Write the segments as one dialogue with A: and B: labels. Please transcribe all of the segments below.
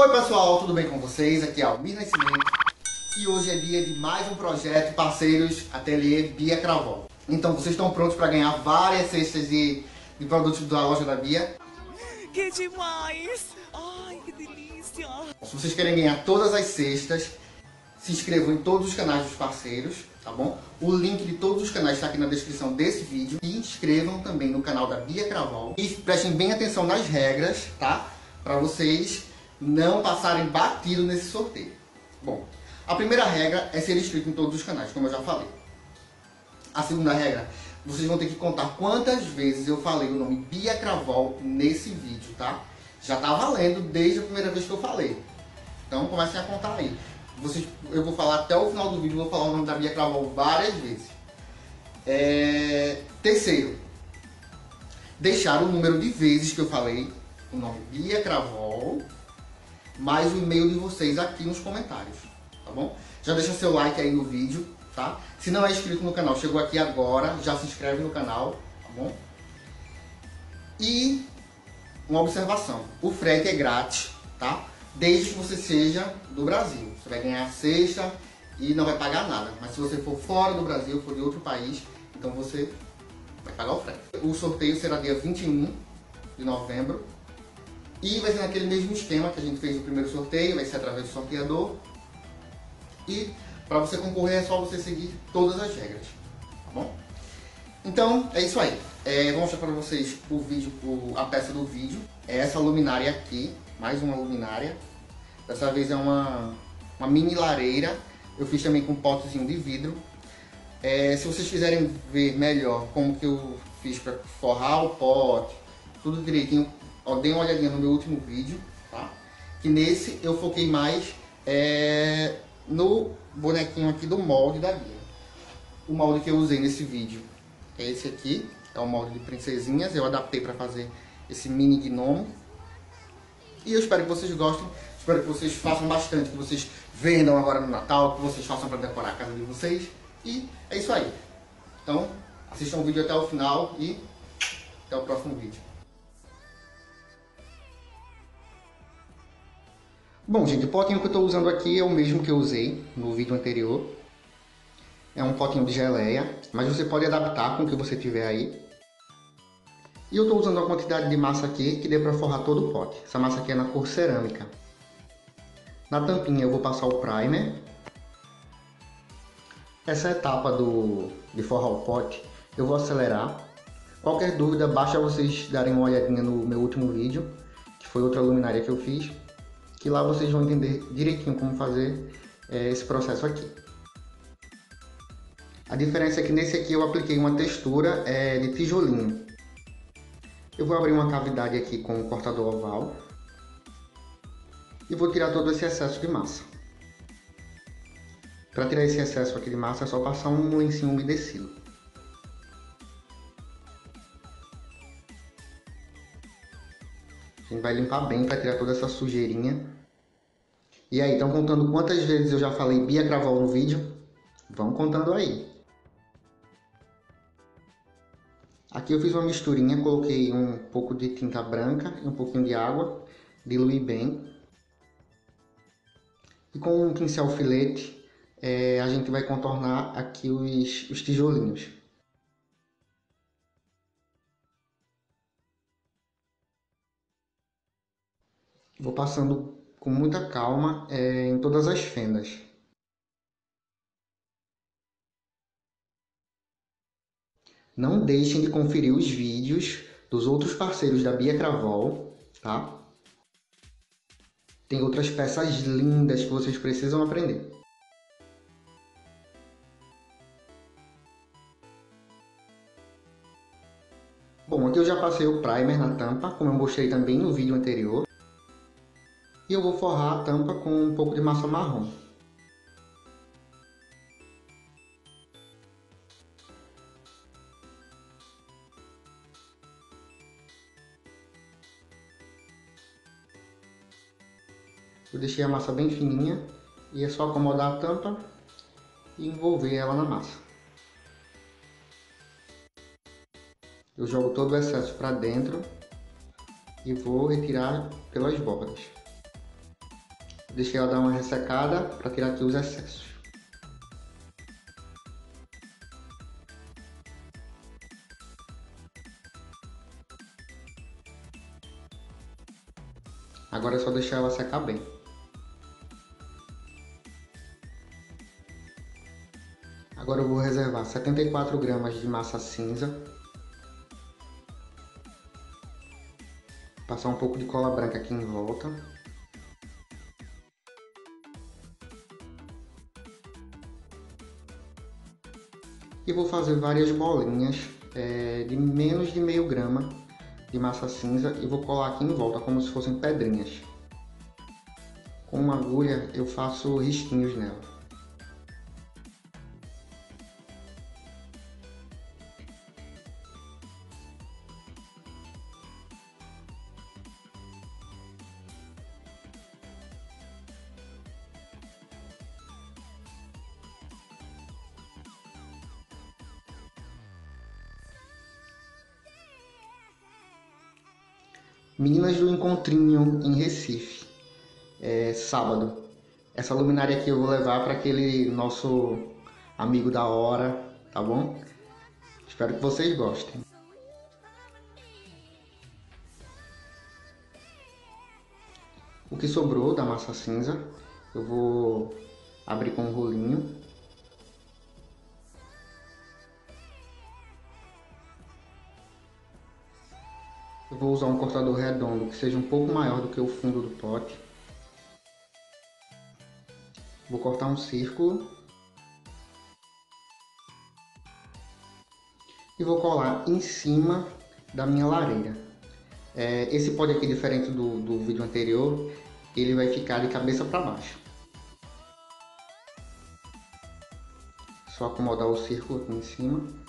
A: Oi pessoal, tudo bem com vocês? Aqui é Almir Nascimento e hoje é dia de mais um projeto Parceiros Ateliê Bia Cravol. Então vocês estão prontos para ganhar várias cestas de produtos da loja da Bia?
B: Que demais! Ai, que delícia!
A: Se vocês querem ganhar todas as cestas, se inscrevam em todos os canais dos parceiros, tá bom? O link de todos os canais está aqui na descrição desse vídeo. E inscrevam também no canal da Bia Cravol. E prestem bem atenção nas regras, tá? Para vocês não passarem batido nesse sorteio. Bom, a primeira regra é ser inscrito em todos os canais, como eu já falei. A segunda regra, vocês vão ter que contar quantas vezes eu falei o nome Bia Cravol nesse vídeo, tá? Já tá valendo desde a primeira vez que eu falei. Então comecem a contar aí. Eu vou falar até o final do vídeo, vou falar o nome da Bia Cravol várias vezes. Terceiro, deixar o número de vezes que eu falei o nome Bia Cravol mais o e-mail de vocês aqui nos comentários, tá bom? Já deixa seu like aí no vídeo, tá? Se não é inscrito no canal, chegou aqui agora, já se inscreve no canal, tá bom? E uma observação, o frete é grátis, tá? Desde que você seja do Brasil. Você vai ganhar a cesta e não vai pagar nada. Mas se você for fora do Brasil, for de outro país, então você vai pagar o frete. O sorteio será dia 21 de novembro. E vai ser naquele mesmo esquema que a gente fez no primeiro sorteio, vai ser através do sorteador. E para você concorrer é só você seguir todas as regras, tá bom? Então é isso aí. Vou mostrar para vocês o vídeo, a peça do vídeo. É essa luminária aqui, mais uma luminária. Dessa vez é uma mini lareira. Eu fiz também com um potezinho de vidro. Se vocês quiserem ver melhor como que eu fiz para forrar o pote, tudo direitinho, ó, dê uma olhadinha no meu último vídeo, tá? Que nesse eu foquei mais no bonequinho aqui do molde da Bia. O molde que eu usei nesse vídeo é esse aqui, é o molde de princesinhas. Eu adaptei para fazer esse mini gnomo. E eu espero que vocês gostem, espero que vocês façam bastante, que vocês vendam agora no Natal, que vocês façam para decorar a casa de vocês. E é isso aí. Então, assistam o vídeo até o final e até o próximo vídeo. Bom, gente, o potinho que eu estou usando aqui é o mesmo que eu usei no vídeo anterior. É um potinho de geleia, mas você pode adaptar com o que você tiver aí. E eu estou usando a quantidade de massa aqui que dê para forrar todo o pote. Essa massa aqui é na cor cerâmica. Na tampinha eu vou passar o primer. Essa etapa de forrar o pote eu vou acelerar. Qualquer dúvida, basta vocês darem uma olhadinha no meu último vídeo, que foi outra luminária que eu fiz, que lá vocês vão entender direitinho como fazer esse processo aqui. A diferença é que nesse aqui eu apliquei uma textura de tijolinho. Eu vou abrir uma cavidade aqui com o cortador oval e vou tirar todo esse excesso de massa. Para tirar esse excesso aqui de massa é só passar um lencinho umedecido. A gente vai limpar bem para tirar toda essa sujeirinha. E aí, estão contando quantas vezes eu já falei Bia Cravol no vídeo? Vão contando aí. Aqui eu fiz uma misturinha, coloquei um pouco de tinta branca e um pouquinho de água, diluí bem. E com um pincel filete, a gente vai contornar aqui os tijolinhos. Vou passando com muita calma em todas as fendas. Não deixem de conferir os vídeos dos outros parceiros da Bia Cravol, tá? Tem outras peças lindas que vocês precisam aprender. Bom, aqui eu já passei o primer na tampa, como eu mostrei também no vídeo anterior. E eu vou forrar a tampa com um pouco de massa marrom. Eu deixei a massa bem fininha e é só acomodar a tampa e envolver ela na massa. Eu jogo todo o excesso para dentro e vou retirar pelas bordas. Deixei ela dar uma ressecada para tirar aqui os excessos. Agora é só deixar ela secar bem. Agora eu vou reservar 74 gramas de massa cinza. Passar um pouco de cola branca aqui em volta. E vou fazer várias bolinhas de menos de meio grama de massa cinza e vou colar aqui em volta como se fossem pedrinhas. Com uma agulha eu faço risquinhos nela. Meninas do Encontrinho em Recife, sábado. Essa luminária aqui eu vou levar para aquele nosso amigo da hora, tá bom? Espero que vocês gostem. O que sobrou da massa cinza, eu vou abrir com um rolinho. Eu vou usar um cortador redondo que seja um pouco maior do que o fundo do pote. Vou cortar um círculo. E vou colar em cima da minha lareira. Esse pote aqui, diferente do vídeo anterior, ele vai ficar de cabeça para baixo. Só acomodar o círculo aqui em cima.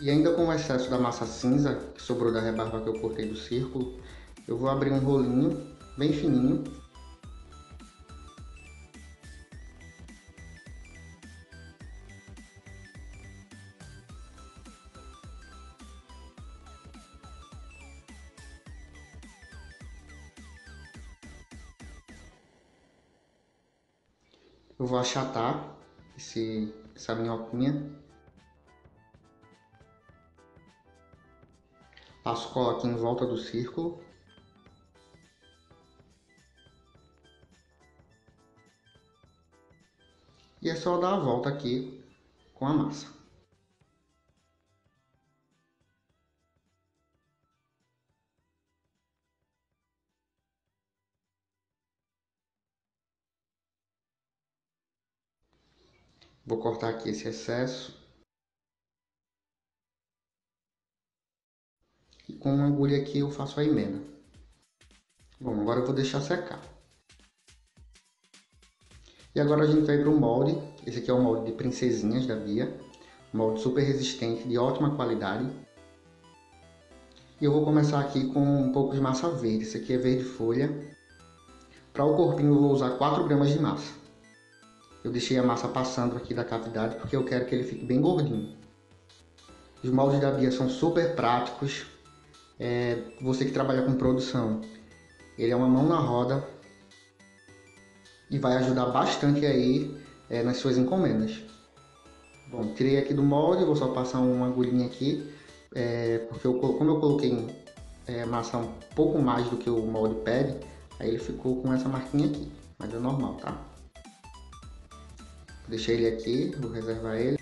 A: E ainda com o excesso da massa cinza, que sobrou da rebarba que eu cortei do círculo, eu vou abrir um rolinho bem fininho. Eu vou achatar essa minhoquinha. Passo cola aqui em volta do círculo. E é só dar a volta aqui com a massa. Vou cortar aqui esse excesso. E com uma agulha aqui eu faço a emenda. Bom, agora eu vou deixar secar. E agora a gente vai para o molde. Esse aqui é o molde de princesinhas da Bia. Molde super resistente, de ótima qualidade. E eu vou começar aqui com um pouco de massa verde. Esse aqui é verde folha. Para o corpinho eu vou usar 4 gramas de massa. Eu deixei a massa passando aqui da cavidade porque eu quero que ele fique bem gordinho. Os moldes da Bia são super práticos. Você que trabalha com produção, ele é uma mão na roda e vai ajudar bastante aí nas suas encomendas. Bom, tirei aqui do molde, vou só passar uma agulhinha aqui, porque como eu coloquei massa um pouco mais do que o molde pede, aí ele ficou com essa marquinha aqui, mas é normal, tá? Deixei ele aqui, vou reservar ele.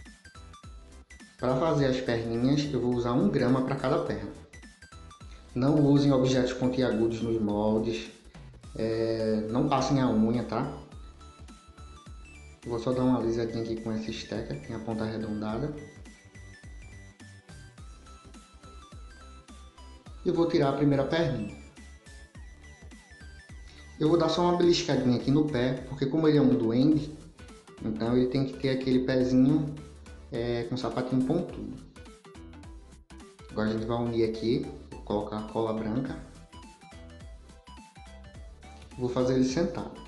A: Para fazer as perninhas, eu vou usar 1 grama para cada perna. Não usem objetos pontiagudos nos moldes, não passem a unha, tá? Vou só dar uma alisadinha aqui com esse sticker, tem a ponta arredondada. E vou tirar a primeira perninha. Eu vou dar só uma beliscadinha aqui no pé, porque como ele é um duende, então ele tem que ter aquele pezinho com sapatinho pontudo. Agora a gente vai unir aqui. Vou colocar a cola branca. Vou fazer ele sentado.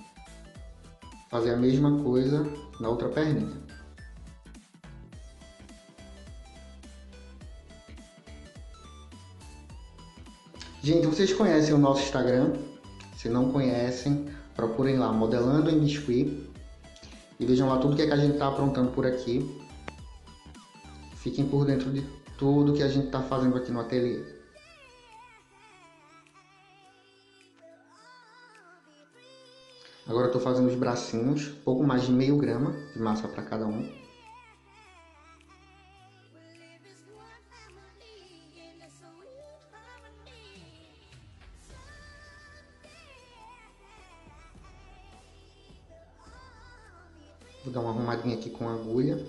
A: Fazer a mesma coisa na outra perninha. Gente, vocês conhecem o nosso Instagram? Se não conhecem, procurem lá, Modelando em Biscuit, e vejam lá tudo que a gente está aprontando por aqui. Fiquem por dentro de tudo que a gente está fazendo aqui no ateliê. Agora eu estou fazendo os bracinhos, pouco mais de meio grama de massa para cada um. Vou dar uma arrumadinha aqui com a agulha.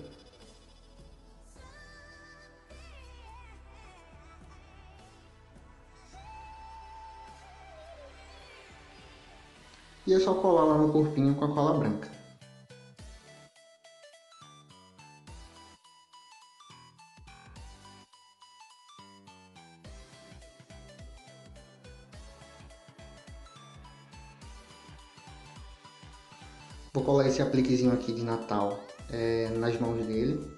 A: E é só colar lá no corpinho com a cola branca. Vou colar esse apliquezinho aqui de Natal nas mãos dele.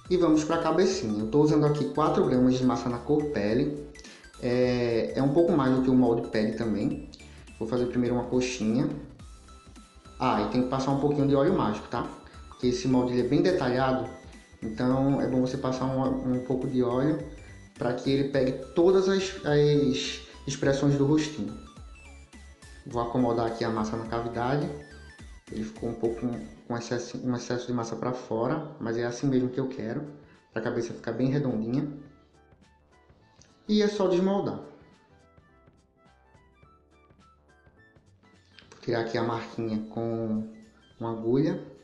A: E vamos para a cabecinha. Eu estou usando aqui 4 gramas de massa na cor pele. É um pouco mais do que o molde pele também. Vou fazer primeiro uma coxinha. E tem que passar um pouquinho de óleo mágico, tá? Porque esse molde ele é bem detalhado. Então é bom você passar um pouco de óleo para que ele pegue todas as expressões do rostinho. Vou acomodar aqui a massa na cavidade. Ele ficou um pouco com um excesso de massa para fora, mas é assim mesmo que eu quero, para a cabeça ficar bem redondinha. E é só desmoldar. Vou tirar aqui a marquinha com uma agulha.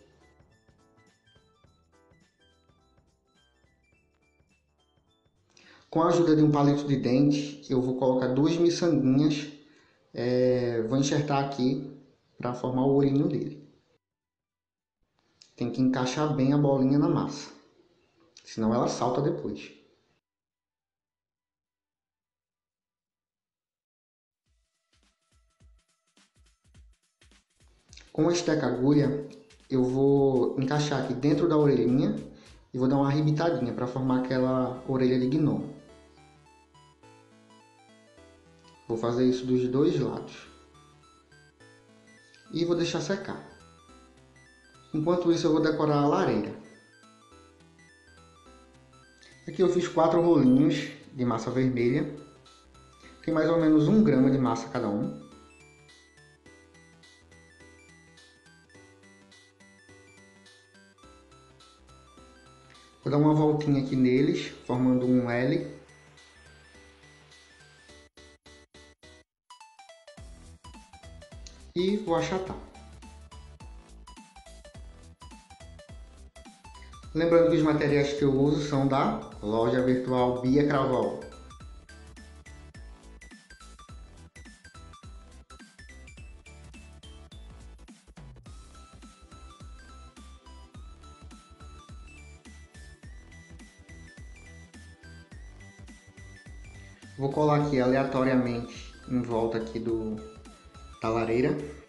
A: Com a ajuda de um palito de dente, eu vou colocar 2 miçanguinhas, vou enxertar aqui para formar o olhinho dele. Tem que encaixar bem a bolinha na massa, senão ela salta depois. Com a esteca agulha, eu vou encaixar aqui dentro da orelhinha e vou dar uma arrebitadinha para formar aquela orelha de gnomo. Vou fazer isso dos dois lados. E vou deixar secar. Enquanto isso eu vou decorar a lareira. Aqui eu fiz 4 rolinhos de massa vermelha. Tem mais ou menos 1 grama de massa cada um. Vou dar uma voltinha aqui neles, formando um L. E vou achatar. Lembrando que os materiais que eu uso são da loja virtual Bia Cravol. Vou colar aqui aleatoriamente em volta aqui da lareira.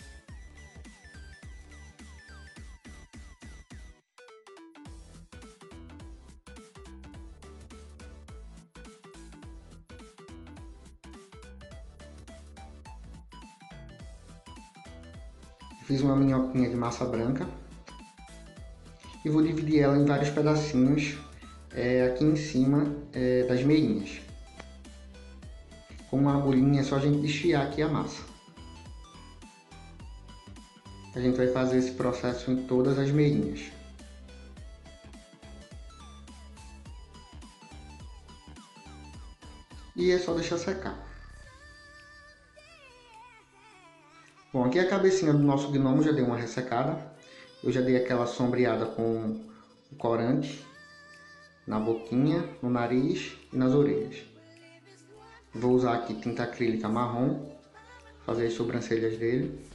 A: Fiz uma minhoquinha de massa branca e vou dividir ela em vários pedacinhos aqui em cima das meinhas. Com uma agulhinha é só a gente desfiar aqui a massa. A gente vai fazer esse processo em todas as meinhas. E é só deixar secar. Bom, aqui a cabecinha do nosso gnomo já deu uma ressecada. Eu já dei aquela sombreada com o corante na boquinha, no nariz e nas orelhas. Vou usar aqui tinta acrílica marrom, fazer as sobrancelhas dele.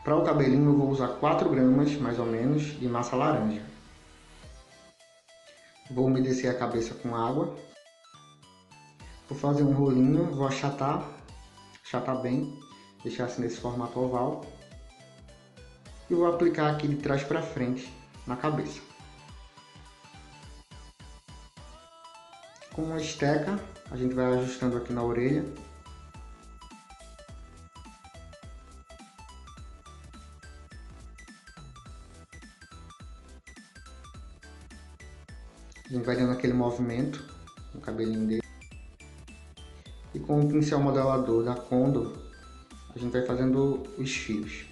A: Para o cabelinho eu vou usar 4 gramas, mais ou menos, de massa laranja. Vou umedecer a cabeça com água. Vou fazer um rolinho, vou achatar bem, deixar assim nesse formato oval. E vou aplicar aqui de trás para frente na cabeça. Com uma esteca, a gente vai ajustando aqui na orelha. A gente vai dando aquele movimento no cabelinho dele. E com o pincel modelador da Condor, a gente vai fazendo os fios.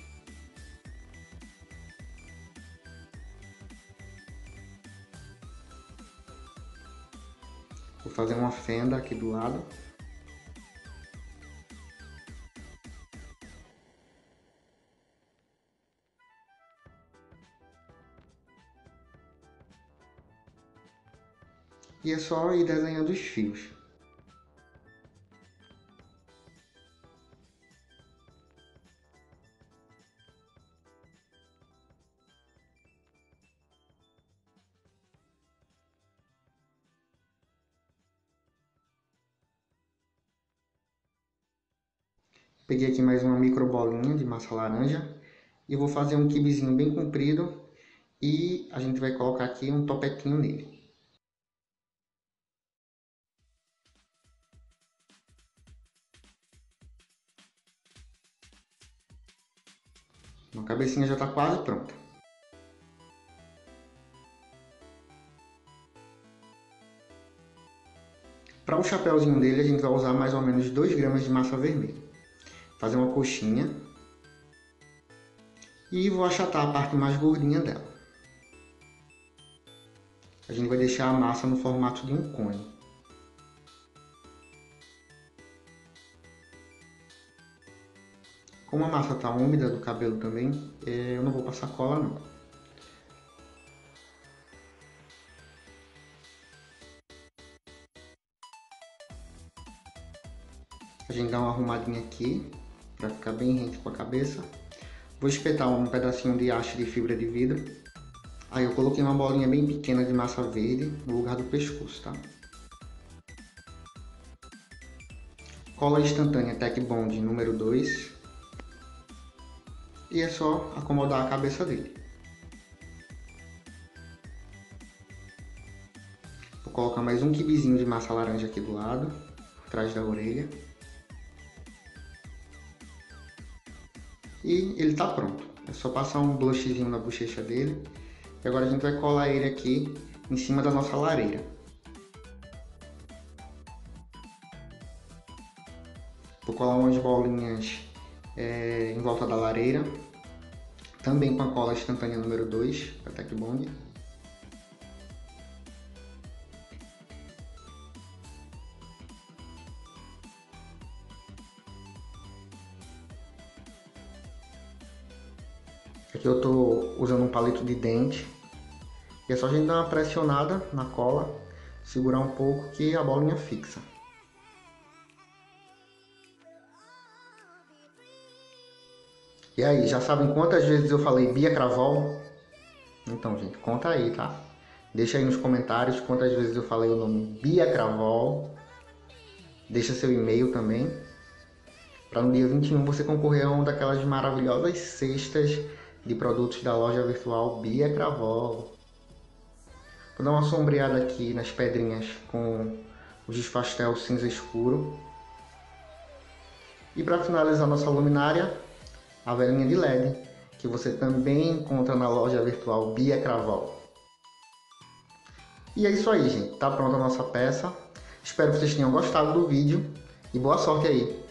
A: Vou fazer uma fenda aqui do lado. E é só ir desenhando os fios. Peguei aqui mais uma micro bolinha de massa laranja e vou fazer um quibezinho bem comprido e a gente vai colocar aqui um topetinho nele. A cabecinha já está quase pronta. Para o chapéuzinho dele a gente vai usar mais ou menos 2 gramas de massa vermelha. Fazer uma coxinha e vou achatar a parte mais gordinha dela. A gente vai deixar a massa no formato de um cone. Como a massa está úmida do cabelo também, eu não vou passar cola não. A gente dá uma arrumadinha aqui, para ficar bem rente com a cabeça. Vou espetar um pedacinho de haste de fibra de vidro. Aí eu coloquei uma bolinha bem pequena de massa verde no lugar do pescoço, tá? Cola instantânea Tec Bond número 2. E é só acomodar a cabeça dele. Vou colocar mais um quibezinho de massa laranja aqui do lado, atrás da orelha. E ele tá pronto. É só passar um blushzinho na bochecha dele. E agora a gente vai colar ele aqui em cima da nossa lareira. Vou colar umas bolinhas em volta da lareira. Também com a cola instantânea número 2 da Tec Bond. Aqui eu estou usando um palito de dente. E é só a gente dar uma pressionada na cola, segurar um pouco que a bolinha fixa. E aí, já sabem quantas vezes eu falei Bia Cravol? Então, gente, conta aí, tá? Deixa aí nos comentários quantas vezes eu falei o nome Bia Cravol. Deixa seu e-mail também. Para no dia 21 você concorrer a uma daquelas maravilhosas cestas de produtos da loja virtual Bia Cravol. Vou dar uma sombreada aqui nas pedrinhas com o giz pastel cinza escuro. E para finalizar nossa luminária, a velinha de LED, que você também encontra na loja virtual Bia Cravol. E é isso aí, gente. Tá pronta a nossa peça. Espero que vocês tenham gostado do vídeo e boa sorte aí!